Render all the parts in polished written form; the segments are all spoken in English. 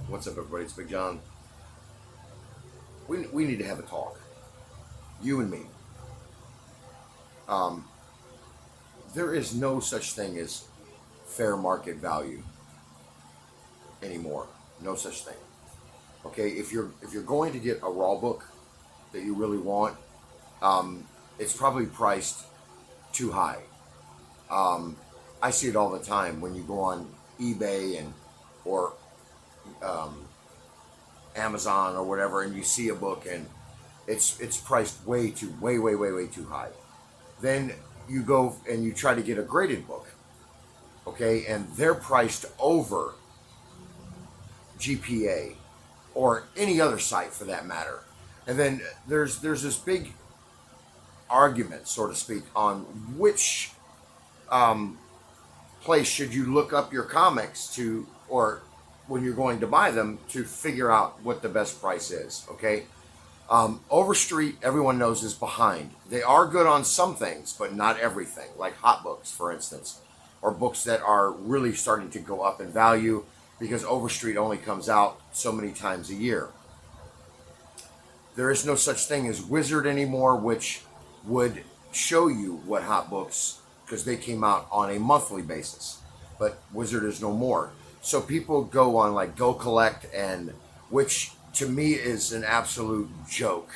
What's up, everybody? It's Big John. We need to have a talk, you and me. Um, there is no such thing as fair market value anymore. No such thing. Okay, if you're going to get a raw book that you really want, it's probably priced too high. I see it all the time when you go on eBay or Amazon or whatever, and you see a book and it's priced way too high. Then you go and you try to get a graded book, okay, and they're priced over GPA or any other site for that matter. And then there's this big argument, so to speak, on which place should you look up your comics to, or when you're going to buy them, to figure out what the best price is. Okay, Overstreet, everyone knows, is behind. They are good on some things, but not everything, like hot books, for instance, or books that are really starting to go up in value because Overstreet only comes out so many times a year. There is no such thing as Wizard anymore, which would show you what hot books, because they came out on a monthly basis, but Wizard is no more. So people go on like Go Collect, and which to me is an absolute joke.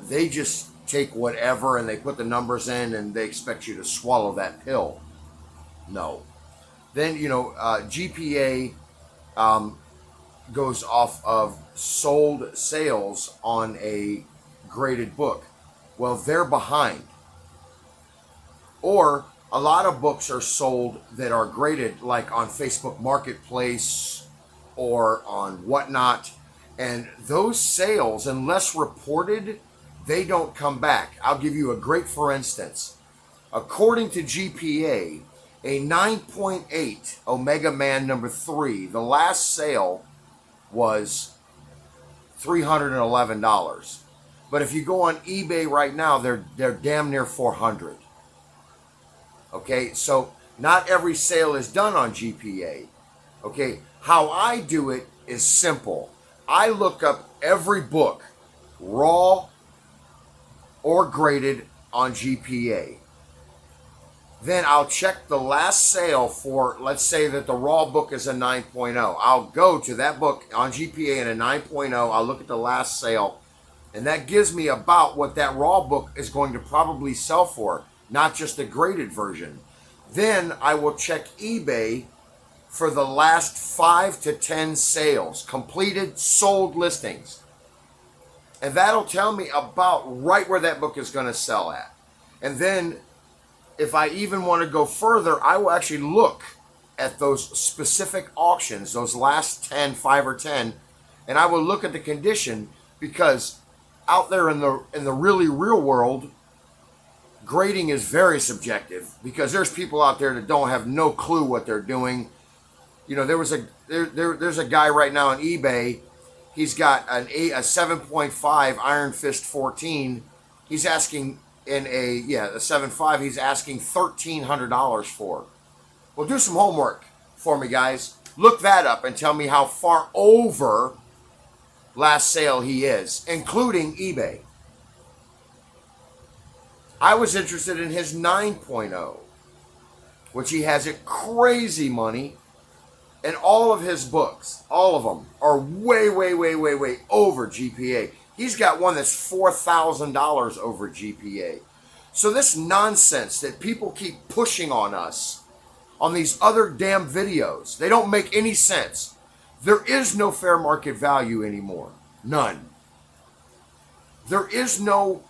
They just take whatever and they put the numbers in and they expect you to swallow that pill. No. Then, GPA goes off of sold sales on a graded book. Well, they're behind. Or a lot of books are sold that are graded, like on Facebook Marketplace or on whatnot. And those sales, unless reported, they don't come back. I'll give you a great for instance. According to GPA, a 9.8 Omega Man number 3, the last sale was $311. But if you go on eBay right now, they're damn near $400. Okay, so not every sale is done on GPA. Okay, how I do it is simple. I look up every book, raw or graded, on GPA. Then I'll check the last sale for, let's say that the raw book is a 9.0. I'll go to that book on GPA in a 9.0. I'll look at the last sale, and that gives me about what that raw book is going to probably sell for, not just the graded version. Then I will check eBay for the last 5 to 10 sales, completed, sold listings. And that'll tell me about right where that book is going to sell at. And then if I even want to go further, I will actually look at those specific auctions, those last 10, 5 or 10, and I will look at the condition, because out there in the really real world, grading is very subjective, because there's people out there that don't have no clue what they're doing. There's a guy right now on eBay. He's got a 7.5 Iron Fist 14. He's asking a 7.5. He's asking $1,300 for. Well, do some homework for me, guys. Look that up and tell me how far over last sale he is, including eBay. I was interested in his 9.0, which he has at crazy money, and all of his books, all of them, are way over GPA. He's got one that's $4,000 over GPA. So this nonsense that people keep pushing on us on these other damn videos, they don't make any sense. There is no fair market value anymore. None. There is no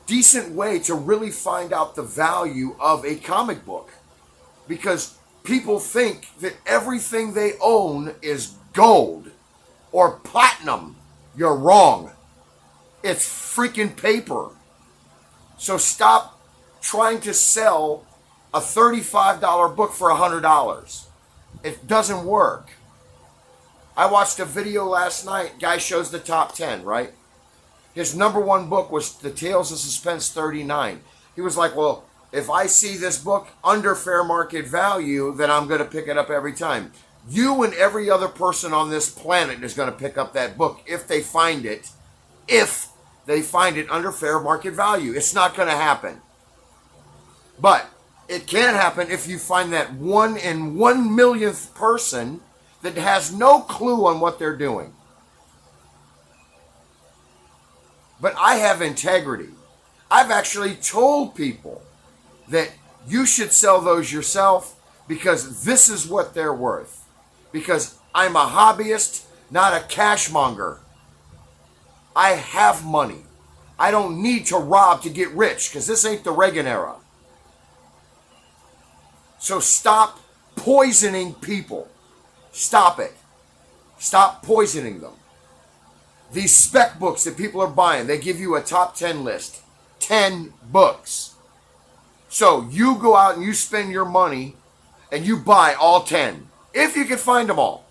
decent way to really find out the value of a comic book, because people think that everything they own is gold or platinum. You're wrong. It's freaking paper. So stop trying to sell a $35 book for $100. It doesn't work. I watched a video last night. Guy shows the top 10, right? His number one book was The Tales of Suspense 39. He was like, well, if I see this book under fair market value, then I'm going to pick it up every time. You and every other person on this planet is going to pick up that book if they find it. If they find it under fair market value. It's not going to happen. But it can happen if you find that 1 in 1 millionth person that has no clue on what they're doing. But I have integrity. I've actually told people that you should sell those yourself because this is what they're worth. Because I'm a hobbyist, not a cashmonger. I have money. I don't need to rob to get rich because this ain't the Reagan era. So stop poisoning people. Stop it. Stop poisoning them. These spec books that people are buying, they give you a top 10 list. 10 books. So you go out and you spend your money and you buy all 10. If you can find them all.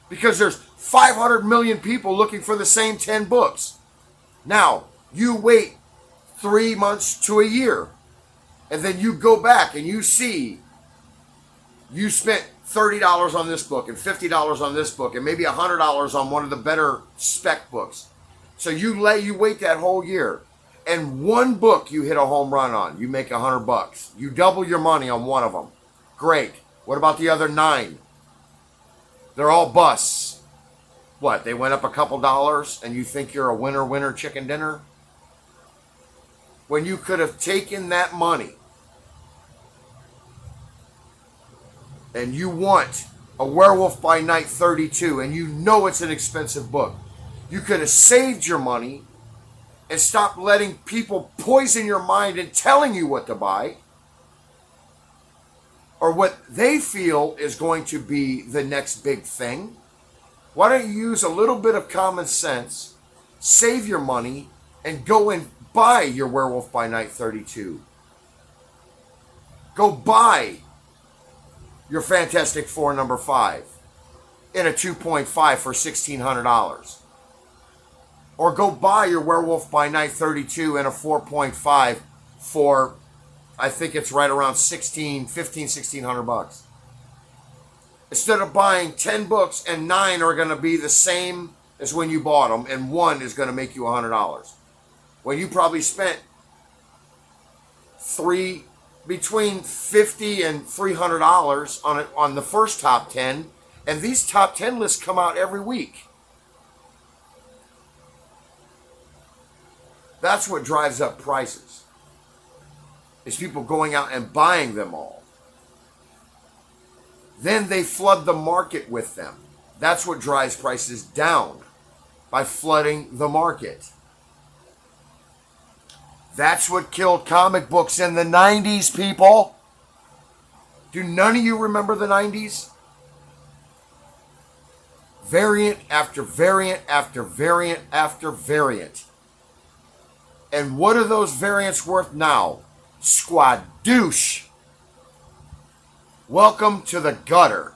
Because there's 500 million people looking for the same 10 books. Now, you wait 3 months to a year. And then you go back and you see you spent $30 on this book and $50 on this book and maybe $100 on one of the better spec books. So you wait that whole year. And one book you hit a home run on. You make $100. You double your money on one of them. Great. What about the other 9? They're all busts. What, they went up a couple dollars and you think you're a winner chicken dinner? When you could have taken that money and you want a Werewolf by Night 32 and you know it's an expensive book, you could have saved your money and stopped letting people poison your mind and telling you what to buy or what they feel is going to be the next big thing. Why don't you use a little bit of common sense, save your money, and go and buy your Werewolf by Night 32. Go buy your Fantastic Four number 5 in a 2.5 for $1,600. Or go buy your Werewolf by Night 32 in a 4.5 for, I think it's right around $1,600. Instead of buying 10 books and 9 are going to be the same as when you bought them and 1 is going to make you $100. When you probably spent between $50 and $300 on the first top 10, and these top 10 lists come out every week. That's what drives up prices. Is people going out and buying them all. Then they flood the market with them. That's what drives prices down, by flooding the market. That's what killed comic books in the 90s, people. Do none of you remember the 90s? Variant after variant after variant after variant. And what are those variants worth now? Squadoosh. Welcome to the gutter.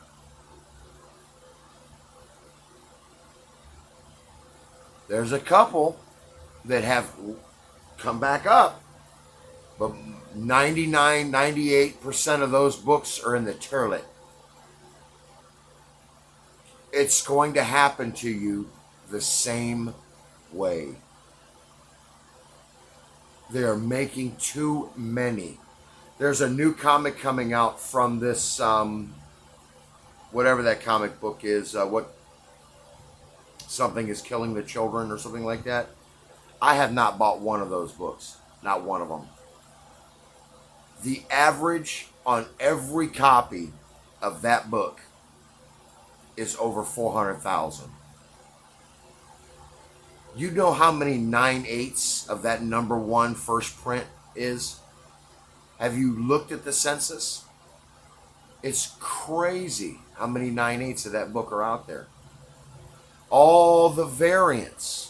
There's a couple that have come back up, but 99, 98% of those books are in the toilet. It's going to happen to you the same way. They are making too many. There's a new comic coming out from this, whatever that comic book is, something is killing the children or something like that. I have not bought one of those books. Not one of them. The average on every copy of that book is over 400,000. You know how many 9/8 of that number 1 first print is? Have you looked at the census? It's crazy how many 9/8 of that book are out there. All the variants.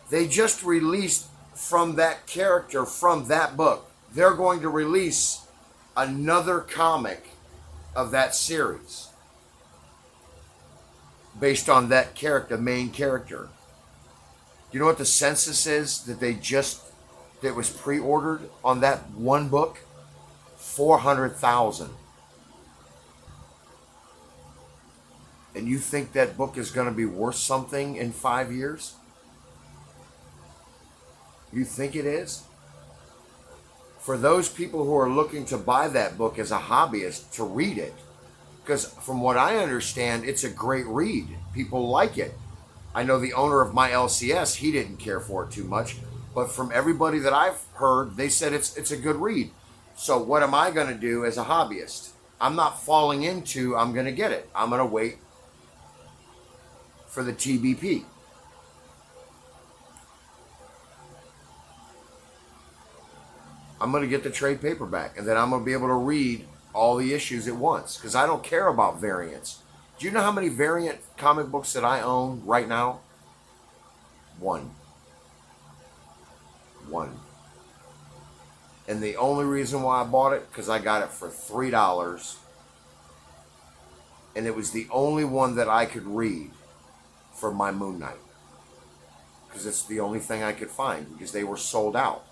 They just released from that character, from that book. They're going to release another comic of that series based on that character, main character. You know what the census is that was pre-ordered on that one book? 400,000. And you think that book is going to be worth something in 5 years? You think it is? For those people who are looking to buy that book as a hobbyist to read it, because from what I understand, it's a great read. People like it. I know the owner of my LCS, he didn't care for it too much, but from everybody that I've heard, they said it's a good read. So what am I going to do as a hobbyist? I'm not falling into I'm going to get it. I'm going to wait for the TBP. I'm going to get the trade paperback, and then I'm going to be able to read all the issues at once, because I don't care about variants. Do you know how many variant comic books that I own right now? One. And the only reason why I bought it, because I got it for $3, and it was the only one that I could read for my Moon Knight, because it's the only thing I could find, because they were sold out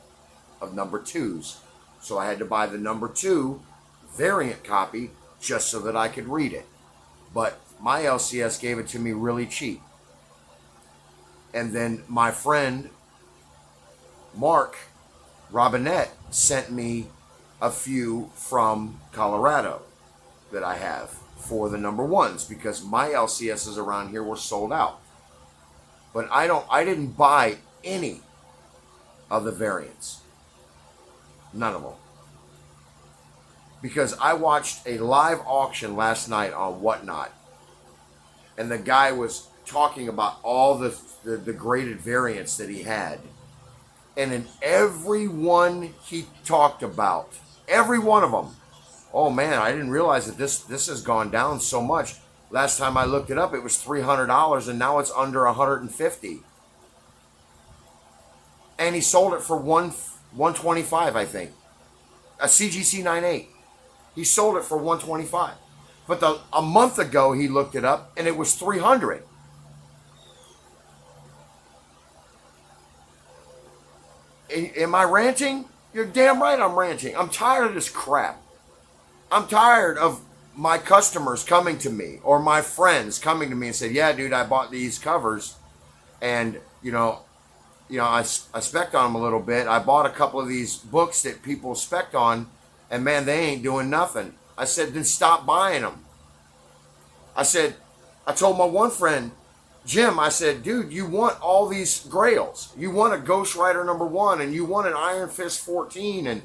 of number 2s. So I had to buy the number 2 variant copy just so that I could read it. But my LCS gave it to me really cheap. And then my friend Mark Robinette sent me a few from Colorado that I have for the number 1s, because my LCSs around here were sold out. But I didn't buy any of the variants. None of them. Because I watched a live auction last night on Whatnot, and the guy was talking about all the graded variants that he had. And in every one he talked about, every one of them, oh man, I didn't realize that this has gone down so much. Last time I looked it up, it was $300, and now it's under $150. And he sold it for $125, I think. A CGC 98. He sold it for $125. But a month ago he looked it up and it was $300. Am I ranting? You're damn right I'm ranting. I'm tired of this crap. I'm tired of my customers coming to me, or my friends coming to me and say, yeah, dude, I bought these covers, and I spec'd on them a little bit. I bought a couple of these books that people spec'd on, and man, they ain't doing nothing. I said, then stop buying them. I told my one friend, Jim, I said, dude, you want all these grails. You want a Ghost Rider number 1, and you want an Iron Fist 14, and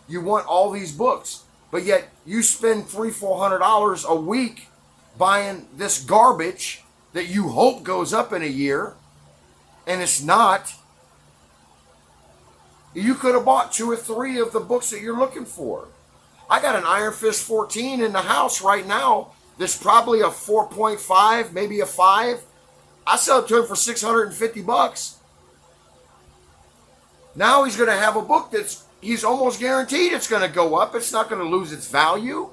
you want all these books. But yet you spend $300-400 a week buying this garbage that you hope goes up in a year, and it's not. You could have bought 2 or 3 of the books that you're looking for. I got an Iron Fist 14 in the house right now. There's probably a 4.5, maybe a 5. I sell it to him for $650. Now he's going to have a book he's almost guaranteed it's going to go up. It's not going to lose its value.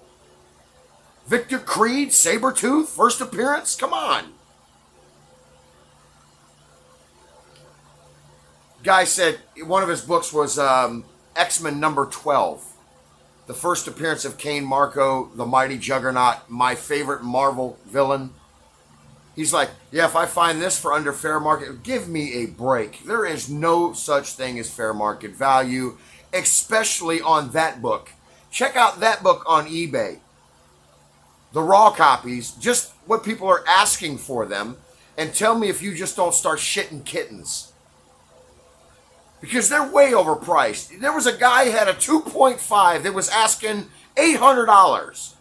Victor Creed, Sabretooth, first appearance. Come on. Guy said one of his books was X-Men number 12. The first appearance of Kane Marco, the mighty Juggernaut, my favorite Marvel villain. He's like, yeah, if I find this for under fair market, give me a break. There is no such thing as fair market value, especially on that book. Check out that book on eBay. The raw copies, just what people are asking for them, and tell me if you just don't start shitting kittens. Because they're way overpriced. There was a guy who had a 2.5 that was asking $800.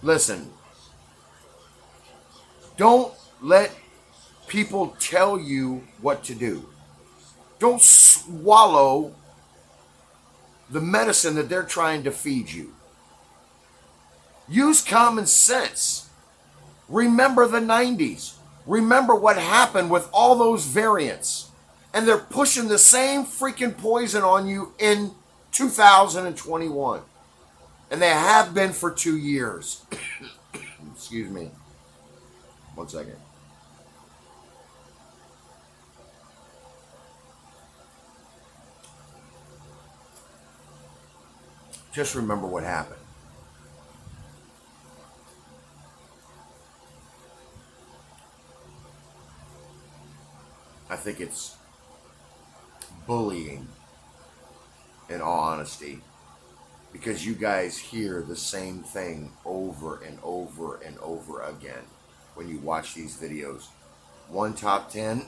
Listen, don't let people tell you what to do. Don't swallow the medicine that they're trying to feed you. Use common sense. Remember the 90's. Remember what happened with all those variants. And they're pushing the same freaking poison on you in 2021. And they have been for 2 years. Excuse me. 1 second. Just remember what happened. I think it's bullying, in all honesty, because you guys hear the same thing over and over and over again when you watch these videos. One top 10.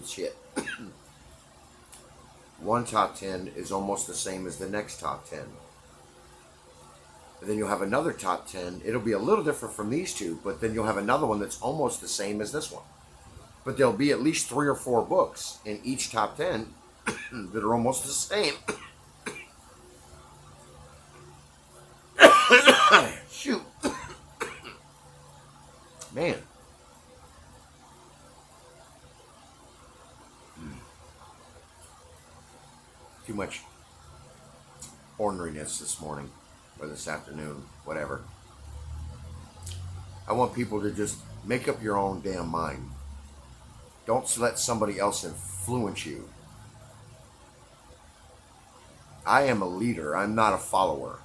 Shit. One top 10 is almost the same as the next top 10. And then you'll have another top 10. It'll be a little different from these two, but then you'll have another one that's almost the same as this one. But there'll be at least 3 or 4 books in each top 10 that are almost the same. Shoot. Man. Too much orneriness this morning or this afternoon, whatever. I want people to just make up your own damn mind. Don't let somebody else influence you. I am a leader. I'm not a follower.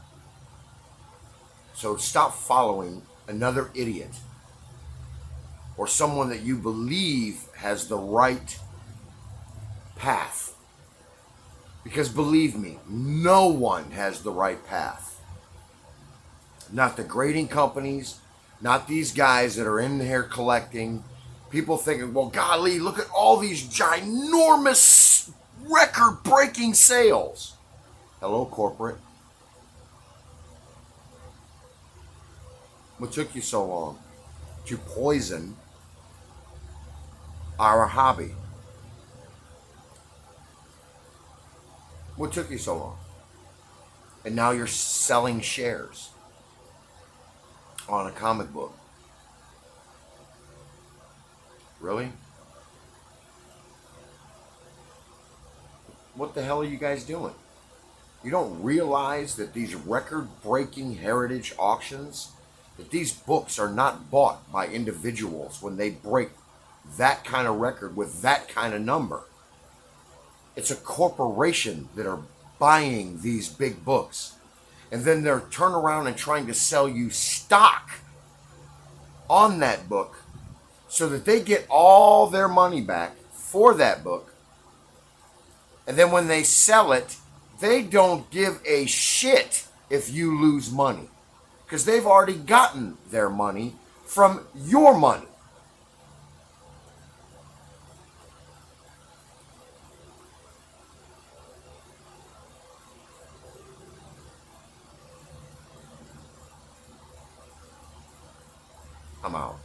So stop following another idiot or someone that you believe has the right path. Because believe me, no one has the right path. Not the grading companies, not these guys that are in here collecting. People thinking, well, golly, look at all these ginormous record-breaking sales. Hello, corporate. What took you so long to poison our hobby? What took you so long? And now you're selling shares on a comic book. Really? What the hell are you guys doing? You don't realize that these record-breaking heritage auctions, that these books are not bought by individuals when they break that kind of record with that kind of number. It's a corporation that are buying these big books. And then they're turning around and trying to sell you stock on that book so that they get all their money back for that book. And then when they sell it, they don't give a shit if you lose money. Because they've already gotten their money from your money. I'm out.